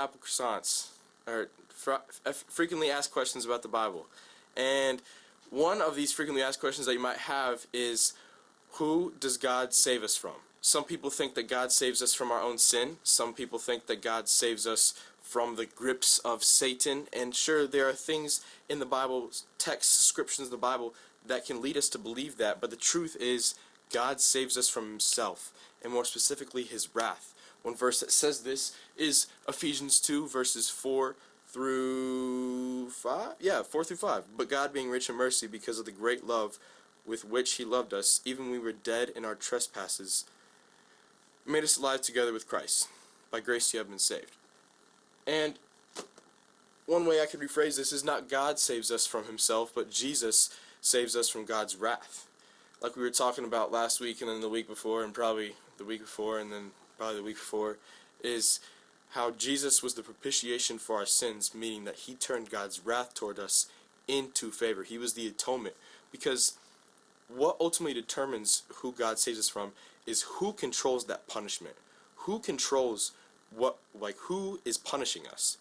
apple croissants, or frequently asked questions about the Bible. And one of these frequently asked questions that you might have is, who does God save us from? Some people think that God saves us from our own sin. Some people think that God saves us from the grips of Satan. And sure, there are things in the Bible, texts, descriptions of the Bible, that can lead us to believe that. But the truth is, God saves us from himself, and more specifically, his wrath. One verse that says this is Ephesians 2, verses 4 through 5? Yeah, 4 through 5. But God, being rich in mercy, because of the great love with which he loved us, even when we were dead in our trespasses, made us alive together with Christ. By grace you have been saved. And one way I could rephrase this is, not God saves us from himself, but Jesus saves us from God's wrath. Like we were talking about last week, and then the week before, and probably the week before, and then probably the week before, is how Jesus was the propitiation for our sins, meaning that he turned God's wrath toward us into favor. He was the atonement. Because what ultimately determines who God saves us from is who controls that punishment. Who controls who is punishing us.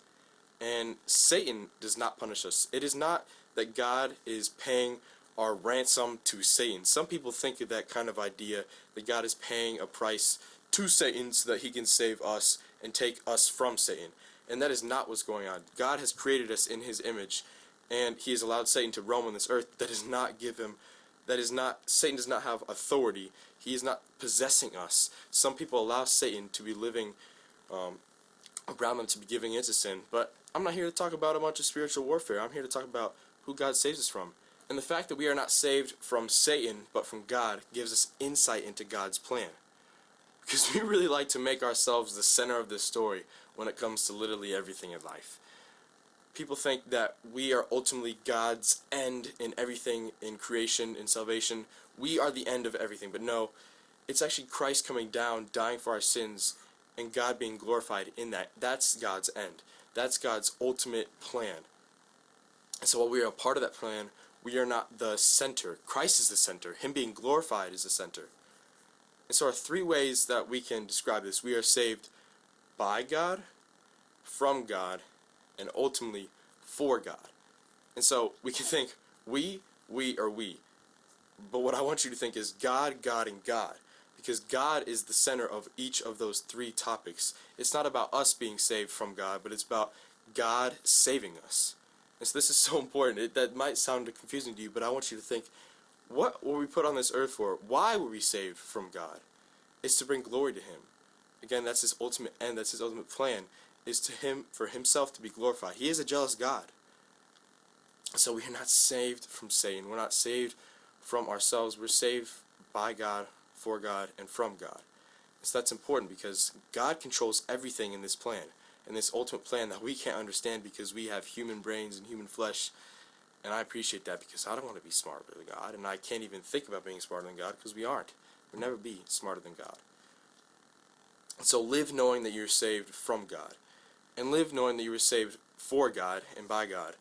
And Satan does not punish us. It is not that God is paying our ransom to Satan. Some people think of that kind of idea, that God is paying a price to Satan so that he can save us and take us from Satan. And that is not what's going on. God has created us in his image, and he has allowed Satan to roam on this earth. Satan does not have authority. He is not possessing us. Some people allow Satan to be living around them, to be giving into sin. But I'm not here to talk about a bunch of spiritual warfare. I'm here to talk about who God saves us from. And the fact that we are not saved from Satan, but from God, gives us insight into God's plan. Because we really like to make ourselves the center of this story when it comes to literally everything in life. People think that we are ultimately God's end in everything, in creation, in salvation. We are the end of everything. But no, it's actually Christ coming down, dying for our sins, and God being glorified in that. That's God's end. That's God's ultimate plan. And so while we are a part of that plan, we are not the center. Christ is the center. Him being glorified is the center. And so there are three ways that we can describe this. We are saved by God, from God, and ultimately for God. And so we can think we, or we. But what I want you to think is God, God, and God. Because God is the center of each of those three topics. It's not about us being saved from God, but it's about God saving us. And so this is so important. That might sound confusing to you, but I want you to think, what were we put on this earth for? Why were we saved from God? It's to bring glory to him. Again, that's his ultimate end. That's his ultimate plan, is to him, for himself to be glorified. He is a jealous God. So we are not saved from Satan. We're not saved from ourselves. We're saved by God, for God, and from God. So that's important, because God controls everything in this plan, in this ultimate plan that we can't understand because we have human brains and human flesh. And I appreciate that, because I don't want to be smarter than God, and I can't even think about being smarter than God, because we aren't. We'll never be smarter than God. And so live knowing that you're saved from God, and live knowing that you were saved for God and by God.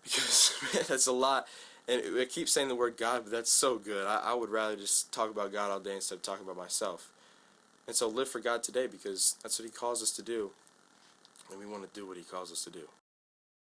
Because, man, that's a lot. And I keep saying the word God, but that's so good. I would rather just talk about God all day instead of talking about myself. And so live for God today, because that's what he calls us to do. And we want to do what he calls us to do.